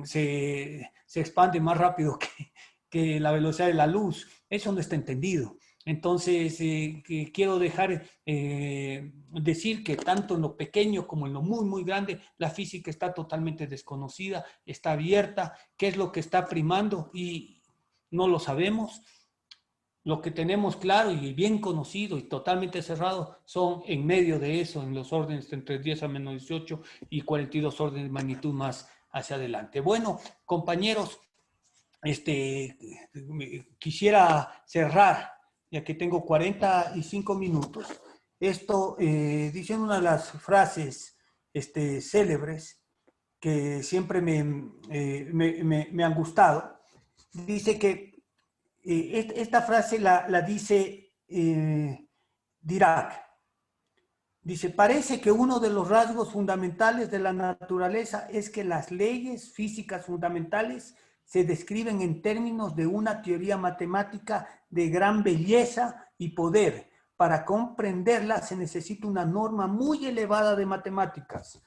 se expande más rápido que la velocidad de la luz. Eso no está entendido. Entonces, quiero decir que tanto en lo pequeño como en lo muy, muy grande, la física está totalmente desconocida, está abierta. ¿Qué es lo que está primando? Y no lo sabemos. Lo que tenemos claro y bien conocido y totalmente cerrado son en medio de eso, en los órdenes entre 10 a menos 18 y 42 órdenes de magnitud más hacia adelante. Bueno, compañeros, quisiera cerrar, ya que tengo 45 minutos, diciendo una de las frases célebres que siempre me han gustado. Dice que esta frase la dice Dirac. Dice: parece que uno de los rasgos fundamentales de la naturaleza es que las leyes físicas fundamentales se describen en términos de una teoría matemática de gran belleza y poder. Para comprenderla se necesita una norma muy elevada de matemáticas.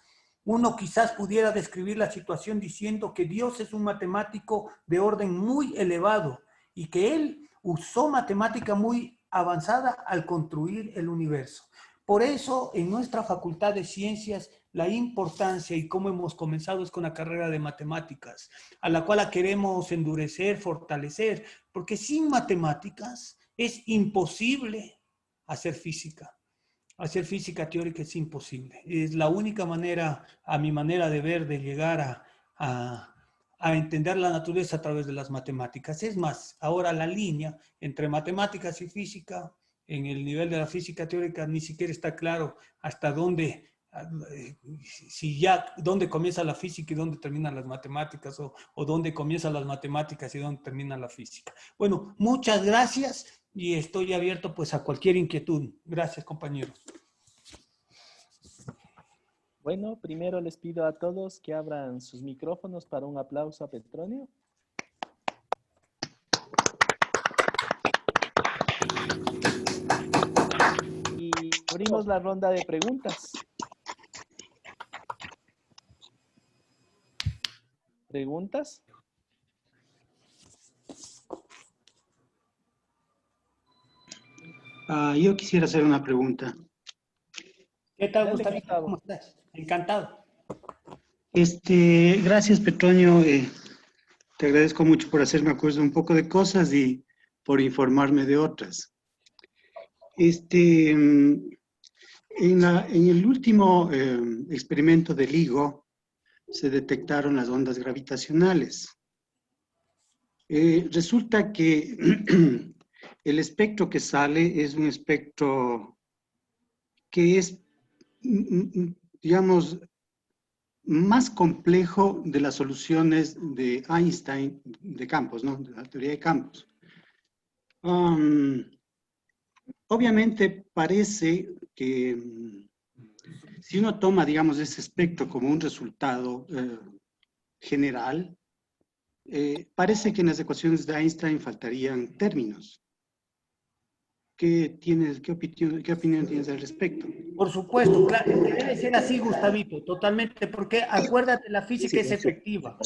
Uno quizás pudiera describir la situación diciendo que Dios es un matemático de orden muy elevado y que él usó matemática muy avanzada al construir el universo. Por eso, en nuestra Facultad de Ciencias, la importancia y cómo hemos comenzado es con la carrera de matemáticas, a la cual la queremos endurecer, fortalecer, porque sin matemáticas es imposible hacer física. Hacer física teórica es imposible. Es la única manera, a mi manera de ver, de llegar a entender la naturaleza a través de las matemáticas. Es más, ahora la línea entre matemáticas y física, en el nivel de la física teórica, ni siquiera está claro hasta dónde, dónde comienza la física y dónde terminan las matemáticas, o dónde comienzan las matemáticas y dónde termina la física. Bueno, muchas gracias y estoy abierto pues a cualquier inquietud. Gracias, compañeros. Bueno, primero les pido a todos que abran sus micrófonos para un aplauso a Petronio. Y abrimos la ronda de preguntas. ¿Preguntas? Yo quisiera hacer una pregunta. ¿Qué tal, Dale, Gustavito? Gustavo. ¿Cómo estás? Encantado. Gracias, Petronio. Te agradezco mucho por hacerme acuerdo un poco de cosas y por informarme de otras. En el último experimento de LIGO se detectaron las ondas gravitacionales. Resulta que el espectro que sale es un espectro que es, digamos, más complejo de las soluciones de Einstein de campos, ¿no? De la teoría de campos. Obviamente parece que si uno toma, digamos, ese espectro como un resultado general, parece que en las ecuaciones de Einstein faltarían términos. ¿Qué opinión tienes al respecto? Por supuesto, claro, es que debe ser así, Gustavito, totalmente, porque acuérdate, la física es efectiva.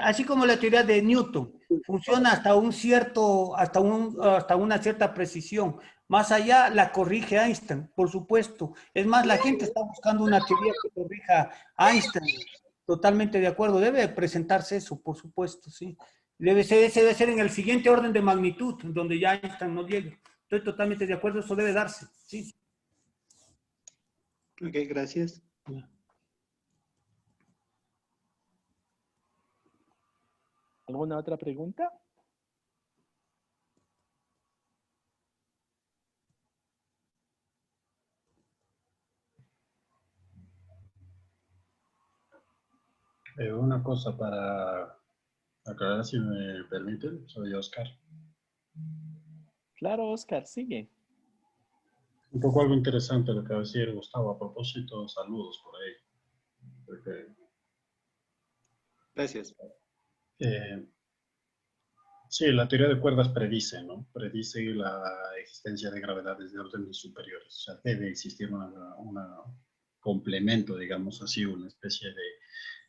Así como la teoría de Newton funciona hasta un cierto, hasta una cierta precisión. Más allá la corrige Einstein, por supuesto. Es más, la gente está buscando una teoría que corrija a Einstein. Totalmente de acuerdo. Debe presentarse eso, por supuesto, sí. Ese debe ser en el siguiente orden de magnitud, donde ya Einstein no llegue. Estoy totalmente de acuerdo, eso debe darse, sí. Ok, gracias. ¿Alguna otra pregunta? Una cosa para aclarar, si me permiten, soy Oscar. Claro, Oscar, sigue. Un poco algo interesante lo que va a decir Gustavo. A propósito, saludos por ahí. Porque, Gracias. sí, la teoría de cuerdas predice, ¿no? Predice la existencia de gravedades de órdenes superiores. O sea, debe existir un complemento, digamos así, una especie de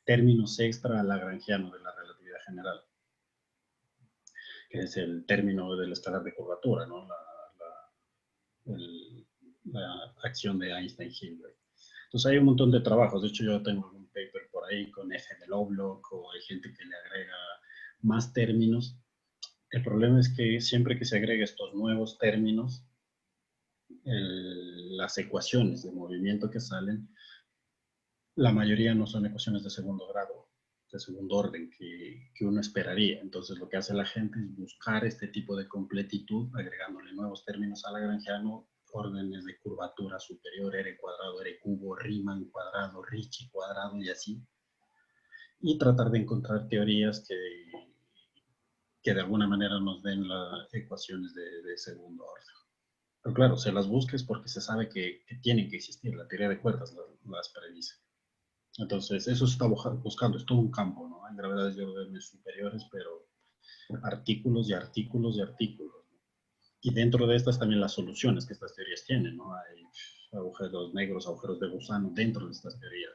términos extra lagrangiano de la relatividad general, que es el término del escalar de curvatura, ¿no? La acción de Einstein-Hilbert. Entonces hay un montón de trabajos. De hecho, yo tengo un paper por ahí con F de Lovelock, o hay gente que le agrega más términos. El problema es que siempre que se agrega estos nuevos términos, las ecuaciones de movimiento que salen, la mayoría no son ecuaciones de segundo grado, de segundo orden, que uno esperaría. Entonces lo que hace la gente es buscar este tipo de completitud, agregándole nuevos términos a lagrangiano, órdenes de curvatura superior, R cuadrado, R cubo, Riemann cuadrado, Ricci cuadrado y así. Y tratar de encontrar teorías que de alguna manera nos den las ecuaciones de segundo orden. Pero claro, se las busca es porque se sabe que tienen que existir. La teoría de cuerdas las predice. Entonces, eso se está buscando, es todo un campo, ¿no? Hay gravedades de órdenes superiores, pero artículos y artículos y artículos. Y dentro de estas también las soluciones que estas teorías tienen, ¿no? Hay agujeros negros, agujeros de gusano dentro de estas teorías.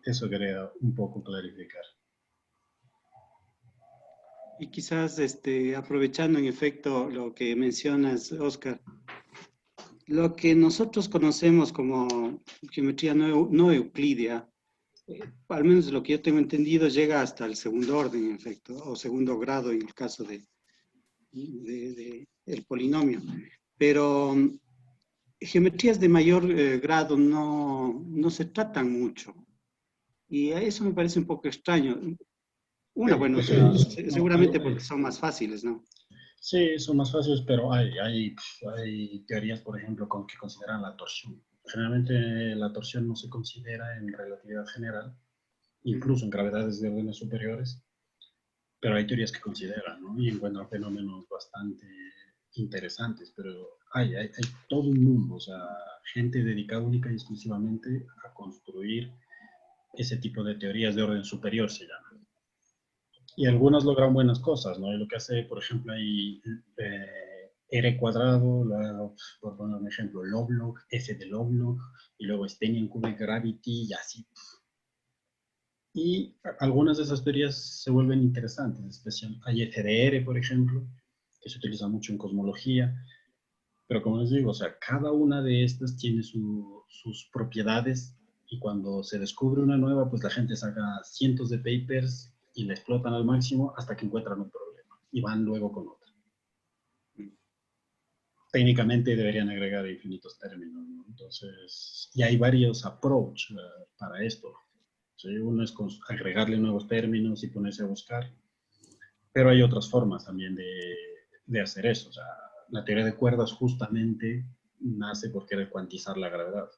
Eso quería un poco clarificar. Y quizás aprovechando en efecto lo que mencionas, Oscar, lo que nosotros conocemos como geometría no euclídea, al menos lo que yo tengo entendido, llega hasta el segundo orden, en efecto, o segundo grado en el caso de el polinomio. Pero geometrías de mayor grado no se tratan mucho. Y a eso me parece un poco extraño. Bueno, seguramente porque son más fáciles, ¿no? Sí, son más fáciles, pero hay teorías, por ejemplo, que consideran la torsión. Generalmente la torsión no se considera en relatividad general, incluso en gravedades de órdenes superiores, pero hay teorías que consideran, ¿no? Y encuentran fenómenos bastante interesantes, pero hay todo un mundo, o sea, gente dedicada única y exclusivamente a construir ese tipo de teorías de orden superior, se llama. Y algunas logran buenas cosas, ¿no? Y lo que hace, por ejemplo, hay R cuadrado, por poner un ejemplo, Lovelock, F de Lovelock, y luego Steinian Cubic Gravity, y así. Y algunas de esas teorías se vuelven interesantes, especial. Hay FDR, por ejemplo, que se utiliza mucho en cosmología. Pero como les digo, o sea, cada una de estas tiene sus propiedades y cuando se descubre una nueva, pues la gente saca cientos de papers y la explotan al máximo hasta que encuentran un problema y van luego con otra. Técnicamente deberían agregar infinitos términos, ¿no? Entonces, y hay varios approach para esto. ¿Sí? Uno es agregarle nuevos términos y ponerse a buscar, pero hay otras formas también de hacer eso. O sea, la teoría de cuerdas justamente nace por querer cuantizar la gravedad,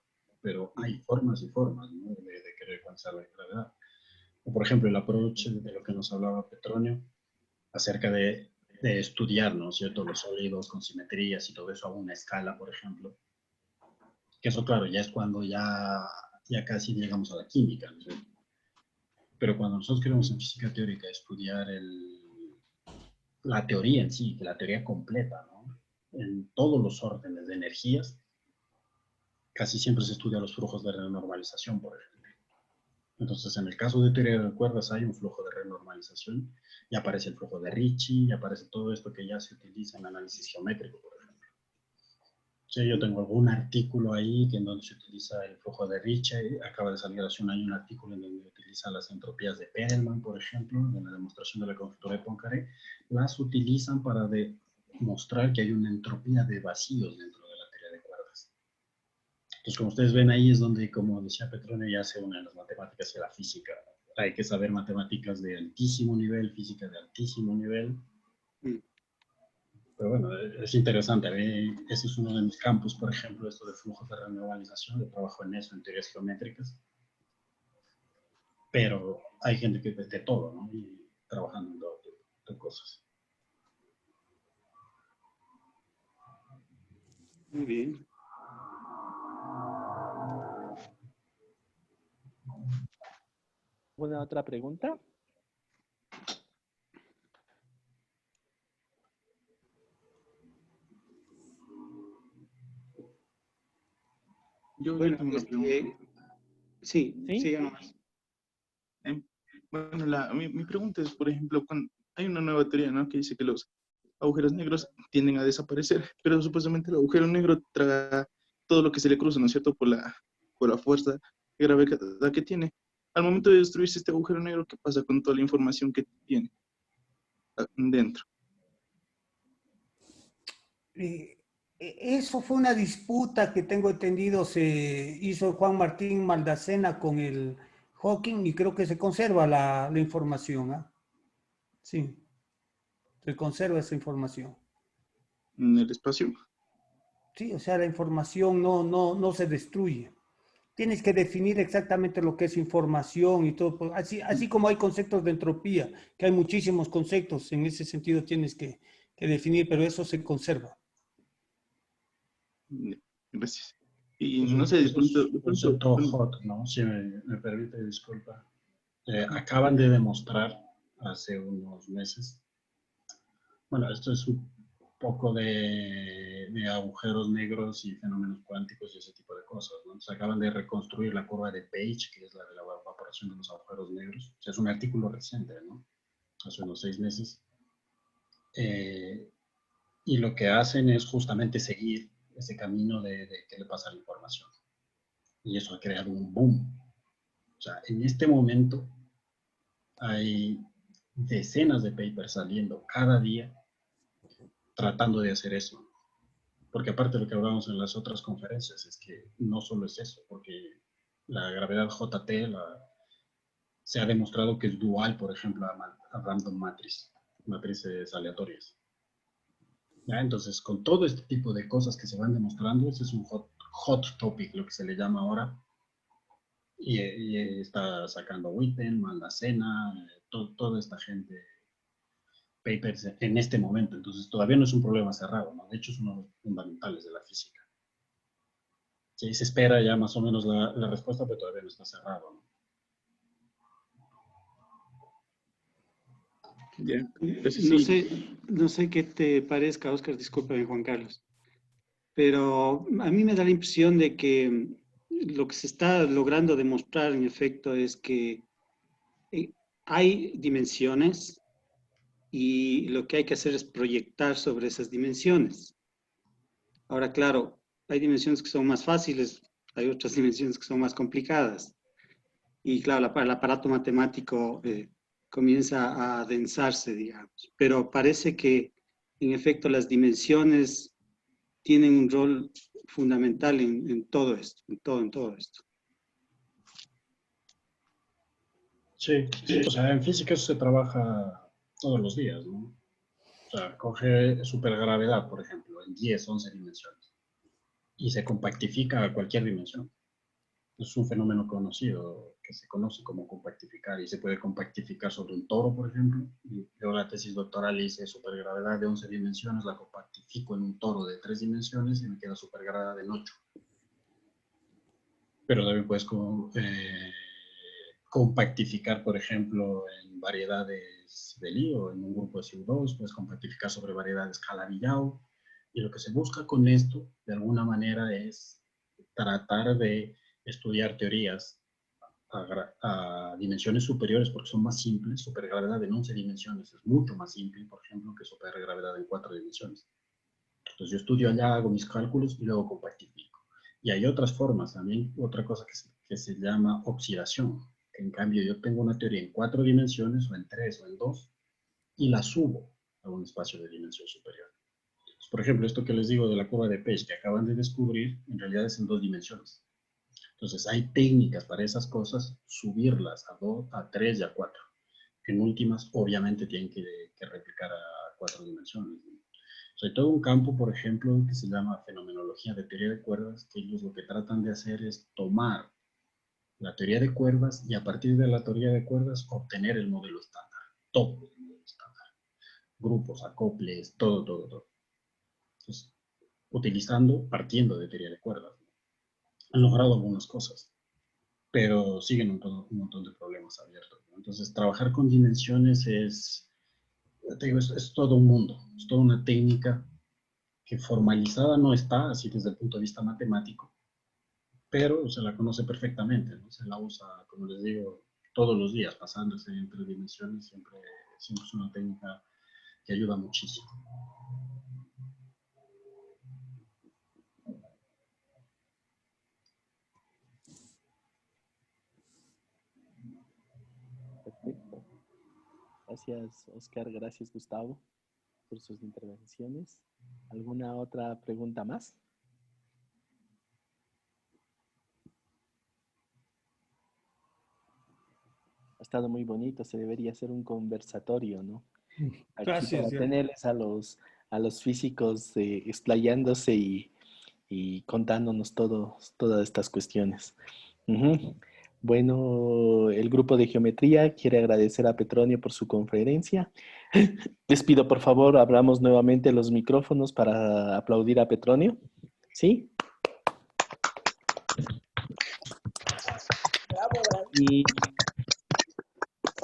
pero hay formas y formas, ¿no? de querer cuantizar la gravedad. O por ejemplo, el approach de lo que nos hablaba Petronio, acerca de estudiar, ¿no es cierto?, los sólidos con simetrías y todo eso a una escala, por ejemplo. Que eso, claro, ya es cuando ya casi llegamos a la química, ¿no es cierto? Pero cuando nosotros queremos en física teórica estudiar la teoría en sí, la teoría completa, ¿no?, en todos los órdenes de energías, casi siempre se estudia los flujos de renormalización, por ejemplo. Entonces, en el caso de teoría de cuerdas hay un flujo de renormalización, y aparece el flujo de Ricci, y aparece todo esto que ya se utiliza en análisis geométrico, por ejemplo. Sí, yo tengo algún artículo ahí en donde se utiliza el flujo de Ricci. Acaba de salir hace un año un artículo en donde utiliza las entropías de Perelman, por ejemplo, en la demostración de la conjetura de Poincaré. Las utilizan para demostrar que hay una entropía de vacíos dentro de la teoría de cuerdas. Entonces, como ustedes ven ahí es donde, como decía Petronio, ya se unen las matemáticas y la física. Hay que saber matemáticas de altísimo nivel, física de altísimo nivel. Pero bueno, es interesante. Ese es uno de mis campos, por ejemplo, esto de flujos de renormalización. Yo trabajo en eso, en teorías geométricas. Pero hay gente que de todo, ¿no? Y trabajando en todo tipo de cosas. Muy bien. ¿Alguna otra pregunta? Yo Bueno, tengo una pregunta. sí, ¿Sí? siga nomás. Bueno, mi pregunta es, por ejemplo, cuando hay una nueva teoría, ¿no?, que dice que los agujeros negros tienden a desaparecer, pero supuestamente el agujero negro traga todo lo que se le cruza, ¿no es cierto?, por la fuerza de gravedad que tiene. Al momento de destruirse este agujero negro, ¿qué pasa con toda la información que tiene dentro? Eso fue una disputa que tengo entendido, se hizo Juan Martín Maldacena con el Hawking y creo que se conserva la información. ¿Eh? Sí, se conserva esa información. En el espacio. Sí, o sea, la información no se destruye. Tienes que definir exactamente lo que es información y todo. Así como hay conceptos de entropía, que hay muchísimos conceptos, en ese sentido tienes que definir, pero eso se conserva. Gracias. Y Es no sé, un concepto hot, ¿no? Si me permite, disculpa. Acaban de demostrar hace unos meses, bueno, esto es un poco de agujeros negros y fenómenos cuánticos y ese tipo de cosas, ¿no? Entonces acaban de reconstruir la curva de Page, que es la de la evaporación de los agujeros negros. O sea, es un artículo reciente, ¿no? Hace unos 6 meses. Y lo que hacen es justamente seguir ese camino de qué le pasa a la información. Y eso ha creado un boom. O sea, en este momento hay decenas de papers saliendo cada día tratando de hacer eso. Porque aparte de lo que hablábamos en las otras conferencias, es que no solo es eso, porque la gravedad JT se ha demostrado que es dual, por ejemplo, a random matrices aleatorias. ¿Ya? Entonces, con todo este tipo de cosas que se van demostrando, ese es un hot topic, lo que se le llama ahora. Y está sacando Witten, Maldacena, toda esta gente papers en este momento. Entonces, todavía no es un problema cerrado, ¿no? De hecho, es uno de los fundamentales de la física. Sí, se espera ya más o menos la respuesta, pero todavía no está cerrado, ¿no? Ya. No sé qué te parezca, Oscar, discúlpame, Juan Carlos, pero a mí me da la impresión de que lo que se está logrando demostrar en efecto es que hay dimensiones y lo que hay que hacer es proyectar sobre esas dimensiones. Ahora, claro, hay dimensiones que son más fáciles, hay otras dimensiones que son más complicadas. Y claro, el aparato matemático comienza a adensarse, digamos. Pero parece que, en efecto, las dimensiones tienen un rol fundamental en todo esto, en todo esto. Sí, o sea, en física eso se trabaja todos los días, ¿no? O sea, coge supergravedad, por ejemplo, en 10, 11 dimensiones y se compactifica a cualquier dimensión. Es un fenómeno conocido que se conoce como compactificar y se puede compactificar sobre un toro, por ejemplo. Yo la tesis doctoral hice supergravedad de 11 dimensiones, la compactifico en un toro de 3 dimensiones y me queda supergravedad en 8. Pero también puedes compactificar, por ejemplo, en variedades de Lie o en un grupo de CO2, puedes compactificar sobre variedades Calabi-Yau. Y lo que se busca con esto, de alguna manera, es tratar de estudiar teorías a dimensiones superiores porque son más simples. Supergravedad en 11 dimensiones es mucho más simple, por ejemplo, que supergravedad en 4 dimensiones. Entonces yo estudio allá, hago mis cálculos y luego compactifico. Y hay otras formas también, otra cosa que se llama oxidación. En cambio, yo tengo una teoría en 4 dimensiones, o en 3, o en 2, y la subo a un espacio de dimensión superior. Entonces, por ejemplo, esto que les digo de la curva de Page que acaban de descubrir, en realidad es en 2 dimensiones. Entonces, hay técnicas para esas cosas, subirlas a 2, a 3 y a 4. En últimas, obviamente, tienen que replicar a 4 dimensiones, ¿no? Hay todo un campo, por ejemplo, que se llama fenomenología de teoría de cuerdas, que ellos lo que tratan de hacer es tomar la teoría de cuerdas y a partir de la teoría de cuerdas obtener el modelo estándar, todo el modelo estándar, grupos, acoples, todo. Entonces, partiendo de teoría de cuerdas, han logrado algunas cosas, pero siguen un montón de problemas abiertos, ¿no? Entonces, trabajar con dimensiones es todo un mundo, es toda una técnica que formalizada no está, así desde el punto de vista matemático, pero se la conoce perfectamente, ¿no? Se la usa, como les digo, todos los días, pasándose entre dimensiones, siempre es una técnica que ayuda muchísimo. Perfecto. Gracias, Oscar. Gracias, Gustavo, por sus intervenciones. ¿Alguna otra pregunta más? Ha estado muy bonito. Se debería hacer un conversatorio, ¿no? Aquí Gracias. para tenerles a los físicos explayándose y contándonos todas estas cuestiones. Ujú. Bueno, el grupo de geometría quiere agradecer a Petronio por su conferencia. Les pido, por favor, abramos nuevamente los micrófonos para aplaudir a Petronio. ¿Sí? Y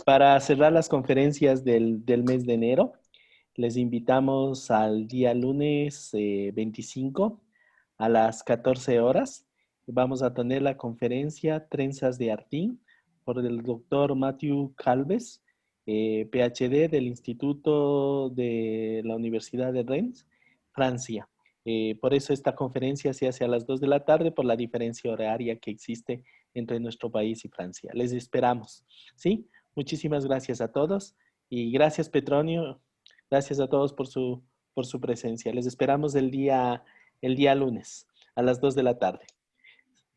para cerrar las conferencias del mes de enero, les invitamos al día lunes 25 a las 14 horas. Vamos a tener la conferencia Trenzas de Artín por el doctor Matthew Calves, PhD del Instituto de la Universidad de Rennes, Francia. Por eso esta conferencia se hace a las 2 de la tarde por la diferencia horaria que existe entre nuestro país y Francia. Les esperamos, ¿sí? Muchísimas gracias a todos y gracias, Petronio. Gracias a todos por su presencia. Les esperamos el día lunes a las 2 de la tarde.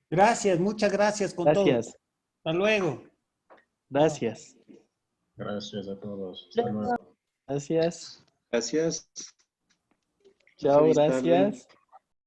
Gracias, muchas gracias con todo. Gracias. Hasta luego. Gracias. Gracias a todos. Hasta luego. Gracias. Gracias. Chao, Feliz tarde. gracias.